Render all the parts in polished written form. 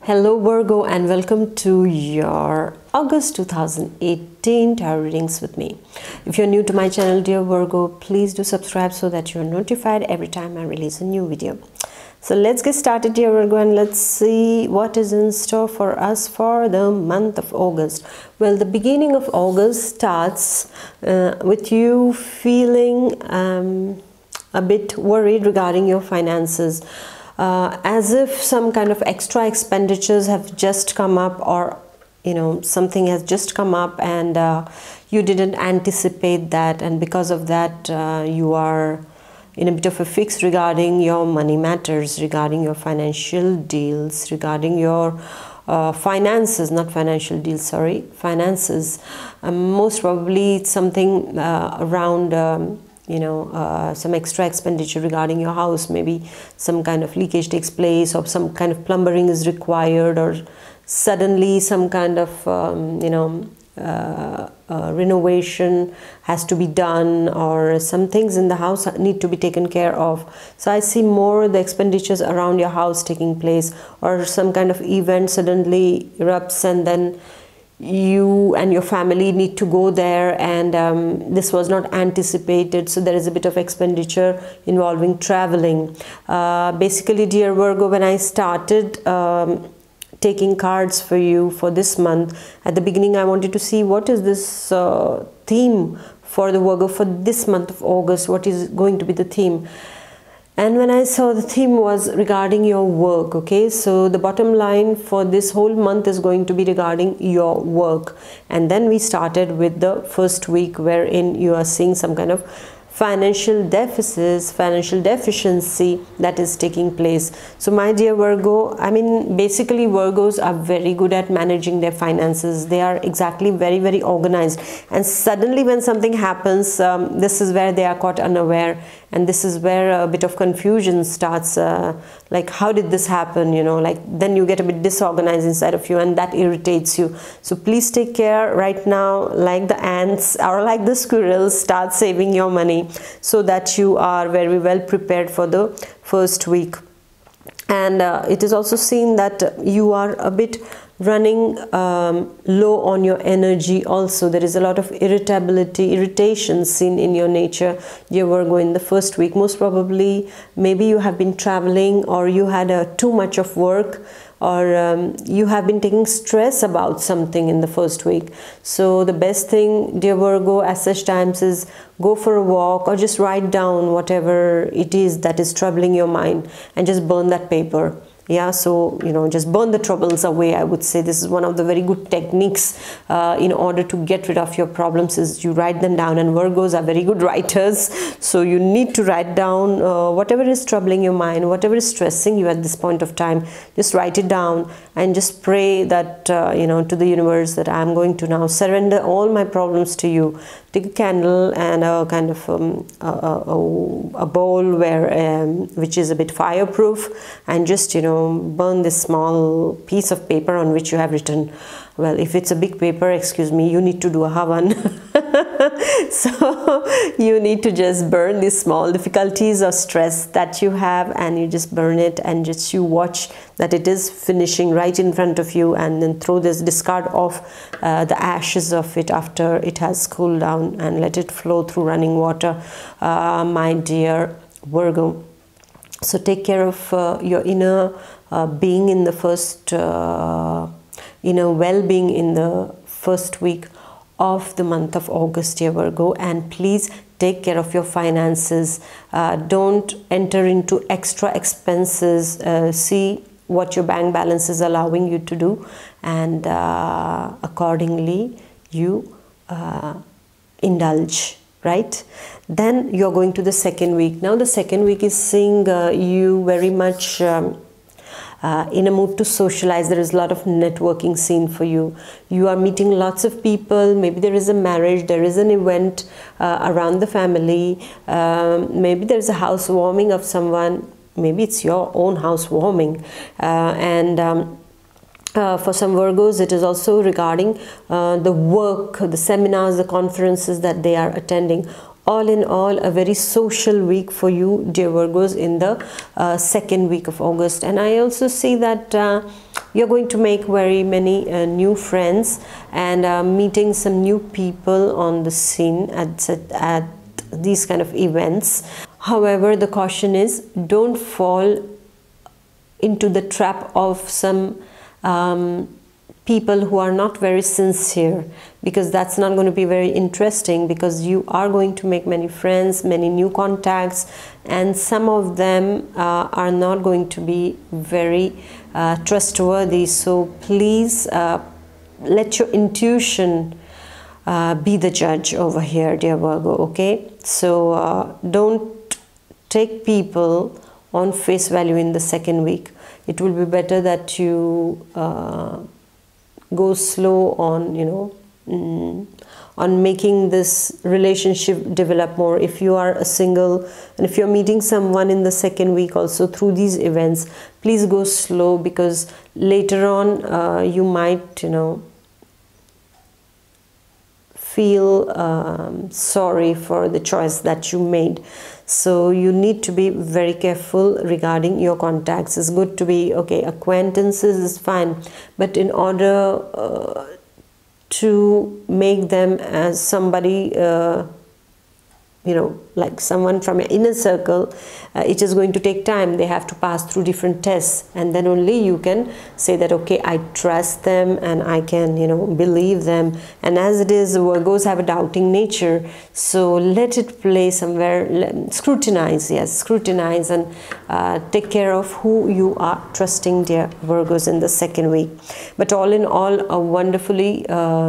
Hello Virgo, and welcome to your August 2018 tarot readings with me. If you're new to my channel, dear Virgo, please do subscribe so that you're notified every time I release a new video. So let's get started, dear Virgo, and let's see what is in store for us for the month of August. Well, the beginning of August starts with you feeling a bit worried regarding your finances. As if some kind of extra expenditures have just come up, or something has just come up and you didn't anticipate that, and because of that you are in a bit of a fix regarding your money matters, regarding your financial deals, regarding your finances, not financial deals, sorry, finances. Most probably it's something around some extra expenditure regarding your house. Maybe some kind of leakage takes place, or some kind of plumbing is required, or suddenly some kind of renovation has to be done, or some things in the house need to be taken care of. So I see more the expenditures around your house taking place, or some kind of event suddenly erupts and then you and your family need to go there, and this was not anticipated, so there is a bit of expenditure involving traveling. Basically, dear Virgo, when I started taking cards for you for this month, at the beginning I wanted to see what is this theme for the Virgo for this month of August, what is going to be the theme. And when I saw the theme was regarding your work, okay, so the bottom line for this whole month is going to be regarding your work. And then we started with the first week, wherein you are seeing some kind of financial deficits, financial deficiency that is taking place. So my dear Virgo, I mean, basically Virgos are very good at managing their finances. They are exactly very organized, and suddenly when something happens, this is where they are caught unaware, and this is where a bit of confusion starts, like how did this happen, like then you get a bit disorganized inside of you, and that irritates you. So please take care right now, like the ants or like the squirrels, start saving your money so that you are very well prepared for the first week. And it is also seen that you are a bit running low on your energy also. There is a lot of irritation seen in your nature, dear Virgo, in the first week. Most probably maybe you have been traveling, or you had too much of work, or you have been taking stress about something in the first week. So the best thing, dear Virgo, at such times is go for a walk, or just write down whatever it is that is troubling your mind, and just burn that paper. Yeah, so just burn the troubles away. I would say this is one of the very good techniques in order to get rid of your problems, is you write them down. And Virgos are very good writers, so you need to write down whatever is troubling your mind, whatever is stressing you at this point of time. Just write it down and just pray that to the universe, that I am going to now surrender all my problems to you. Take a candle and a kind of a bowl which is a bit fireproof, and just burn this small piece of paper on which you have written. Well, if it's a big paper, excuse me, you need to do a havan. So you need to just burn these small difficulties or stress that you have, and you just burn it, and just you watch that it is finishing right in front of you, and then discard off the ashes of it after it has cooled down, and let it flow through running water, my dear Virgo. So take care of your inner being in the first well-being in the first week of the month of August, dear Virgo, and please take care of your finances. Don't enter into extra expenses. See what your bank balance is allowing you to do, and accordingly you indulge, right? Then you're going to the second week. Now the second week is seeing you very much in a mood to socialize. There is a lot of networking scene for you. You are meeting lots of people. Maybe there is a marriage, there is an event around the family, maybe there is a housewarming of someone, maybe it's your own housewarming, and for some Virgos, it is also regarding the work, the seminars, the conferences that they are attending. All in all, a very social week for you, dear Virgos, in the second week of August. And I also see that you're going to make very many new friends and meeting some new people on the scene at these kind of events. However, the caution is, don't fall into the trap of some people who are not very sincere, because that's not going to be very interesting, because you are going to make many friends, many new contacts, and some of them are not going to be very trustworthy. So please let your intuition be the judge over here, dear Virgo. Okay, so don't take people on face value in the second week. It will be better that you go slow on, you know, on making this relationship develop more. If you are a single and if you're meeting someone in the second week also through these events, please go slow, because later on you might, you know, feel sorry for the choice that you made. So you need to be very careful regarding your contacts. It's good to be, okay, acquaintances is fine, but in order to make them as somebody, you know, like someone from your inner circle, it is going to take time. They have to pass through different tests, and then only you can say that, okay, I trust them and I can, you know, believe them. And as it is, Virgos have a doubting nature, so let it play somewhere. Scrutinize, yes, scrutinize, and take care of who you are trusting, dear Virgos, in the second week. But all in all, a wonderfully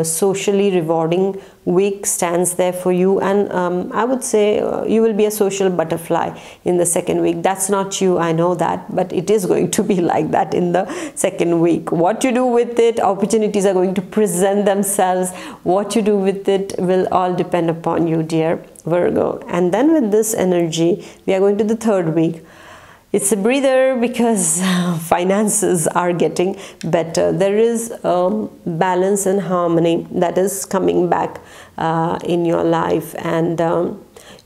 socially rewarding week stands there for you, and I would say you will be a social butterfly in the second week. That's not you, I know that, but it is going to be like that in the second week. What you do with it, opportunities are going to present themselves. What you do with it will all depend upon you, dear Virgo. And then with this energy, we are going to the third week. It's a breather, because finances are getting better. There is balance and harmony that is coming back in your life, and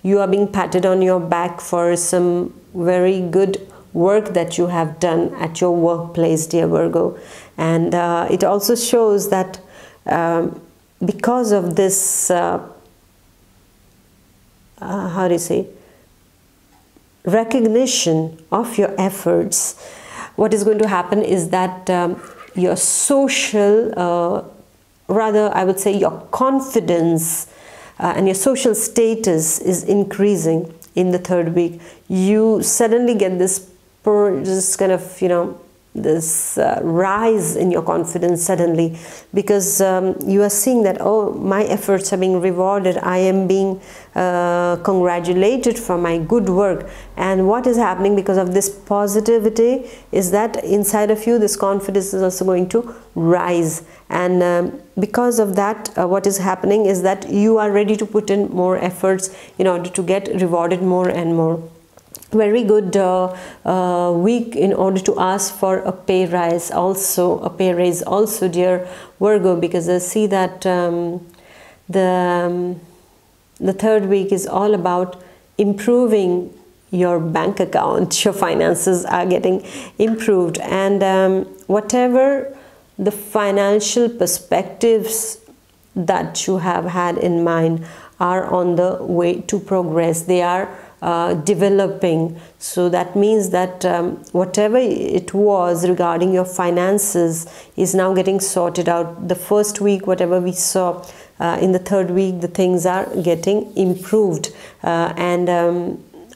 you are being patted on your back for some very good work that you have done at your workplace, dear Virgo. And it also shows that because of this, how do you say, recognition of your efforts, what is going to happen is that your social, rather I would say your confidence and your social status is increasing in the third week. You suddenly get this kind of, you know, this rise in your confidence suddenly, because you are seeing that, oh, my efforts are being rewarded, I am being congratulated for my good work. And what is happening because of this positivity is that inside of you, this confidence is also going to rise. And because of that, what is happening is that you are ready to put in more efforts in order to get rewarded more and more. Very good week in order to ask for a pay rise also, dear Virgo, because I see that the third week is all about improving your bank account. Your finances are getting improved, and whatever the financial perspectives that you have had in mind are on the way to progress. They are developing. So that means that whatever it was regarding your finances is now getting sorted out. The first week, whatever we saw, in the third week, the things are getting improved, and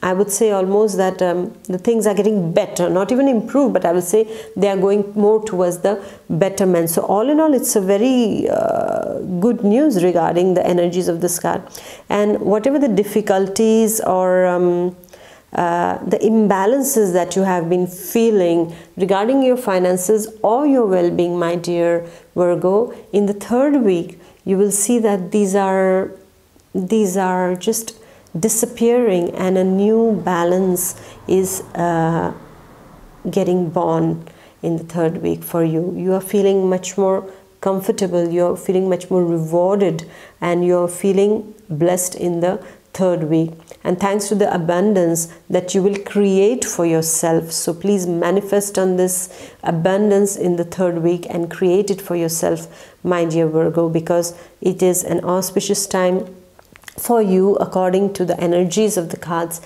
I would say almost that the things are getting better, not even improved, but I would say they are going more towards the betterment. So all in all, it's a very good news regarding the energies of this card. And whatever the difficulties or the imbalances that you have been feeling regarding your finances or your well-being, my dear Virgo, in the third week, you will see that these are just disappearing, and a new balance is getting born in the third week for you. You are feeling much more comfortable, you're feeling much more rewarded, and you're feeling blessed in the third week, and thanks to the abundance that you will create for yourself. So please manifest on this abundance in the third week and create it for yourself, my dear Virgo, because it is an auspicious time for you according to the energies of the cards,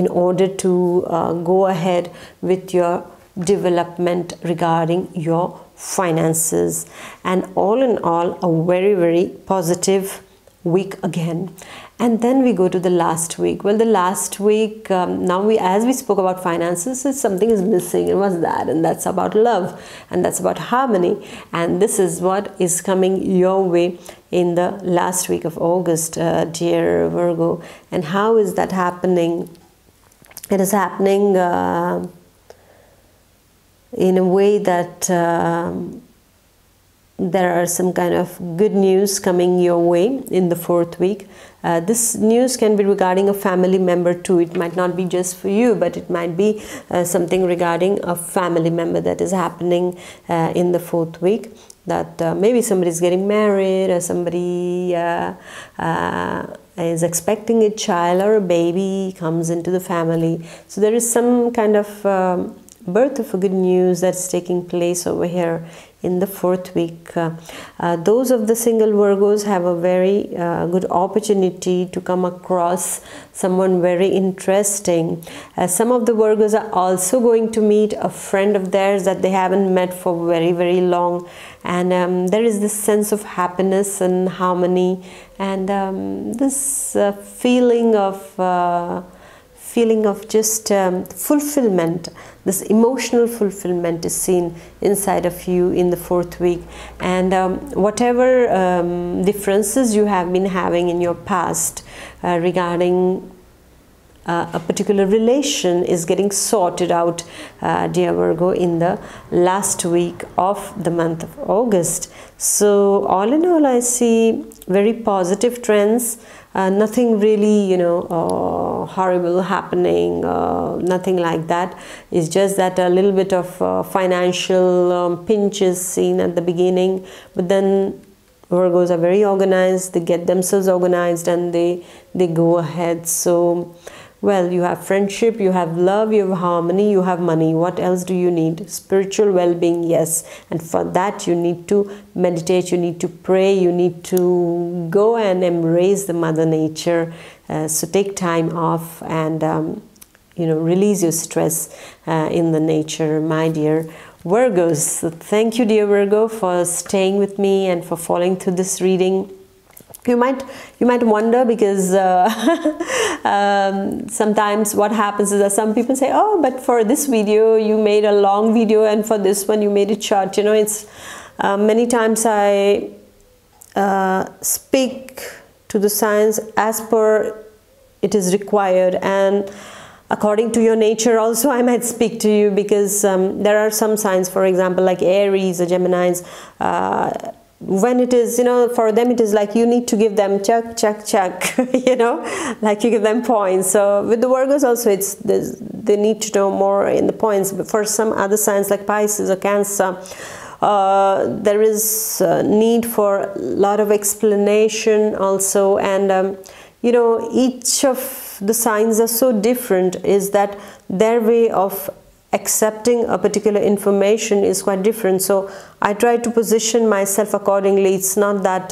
in order to go ahead with your development regarding your finances. And all in all, a very, very positive week again. And then we go to the last week. Well, the last week, now as we spoke about finances, something is missing. And what's that? And that's about love, and that's about harmony. And this is what is coming your way in the last week of August, dear Virgo. And how is that happening? It is happening in a way that there are some kind of good news coming your way in the fourth week. This news can be regarding a family member too. It might not be just for you, but it might be something regarding a family member that is happening in the fourth week. That maybe somebody is getting married, or somebody is expecting a child, or a baby comes into the family. So there is some kind of birth of a good news that's taking place over here in the fourth week. Those of the single Virgos have a very good opportunity to come across someone very interesting. Some of the Virgos are also going to meet a friend of theirs that they haven't met for very, very long. And there is this sense of happiness and harmony, and this feeling of just fulfillment. This emotional fulfillment is seen inside of you in the fourth week. And whatever differences you have been having in your past regarding a particular relation is getting sorted out, dear Virgo, in the last week of the month of August. So all in all, I see very positive trends. Nothing really, horrible happening, nothing like that. It's just that a little bit of financial pinch is seen at the beginning, but then Virgos are very organized. They get themselves organized and they go ahead. So, well, you have friendship, you have love, you have harmony, you have money. What else do you need? Spiritual well-being, yes. And for that, you need to meditate, you need to pray, you need to go and embrace the Mother Nature. So take time off and, release your stress in the nature, my dear Virgos. So thank you, dear Virgo, for staying with me and for following through this reading. You might wonder, because sometimes what happens is that some people say, oh, but for this video you made a long video and for this one you made it short. It's many times I speak to the signs as per it is required, and according to your nature also I might speak to you, because there are some signs, for example, like Aries or Geminis, when it is, for them it is like you need to give them check, check, check, like you give them points. So with the Virgos also, they need to know more in the points. But for some other signs like Pisces or Cancer, there is need for a lot of explanation also. And, each of the signs are so different, is that their way of accepting a particular information is quite different. So I try to position myself accordingly. It's not that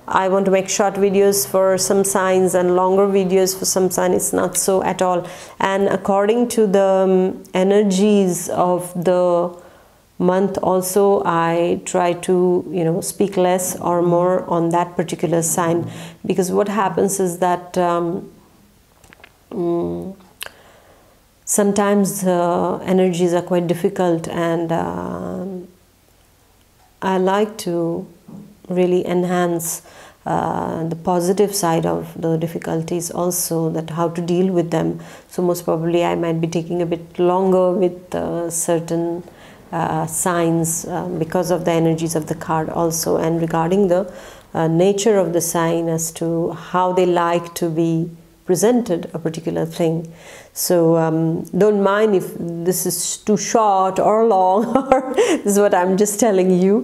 I want to make short videos for some signs and longer videos for some signs. It's not so at all. And according to the energies of the month also, I try to speak less or more on that particular sign, because what happens is that sometimes energies are quite difficult, and I like to really enhance the positive side of the difficulties also, that how to deal with them. So most probably I might be taking a bit longer with certain signs because of the energies of the card also, and regarding the nature of the sign as to how they like to be presented a particular thing. So don't mind if this is too short or long, or this is what I'm just telling you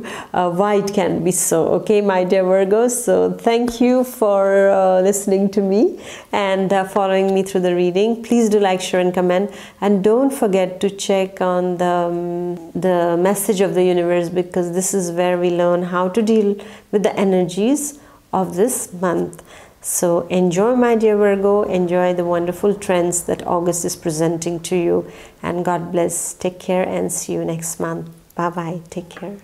why it can be so. Okay, my dear Virgos, so thank you for listening to me and following me through the reading. Please do like, share and comment, and don't forget to check on the message of the universe, because this is where we learn how to deal with the energies of this month. So enjoy, my dear Virgo, enjoy the wonderful trends that August is presenting to you, and God bless. Take care and see you next month. Bye bye. Take care.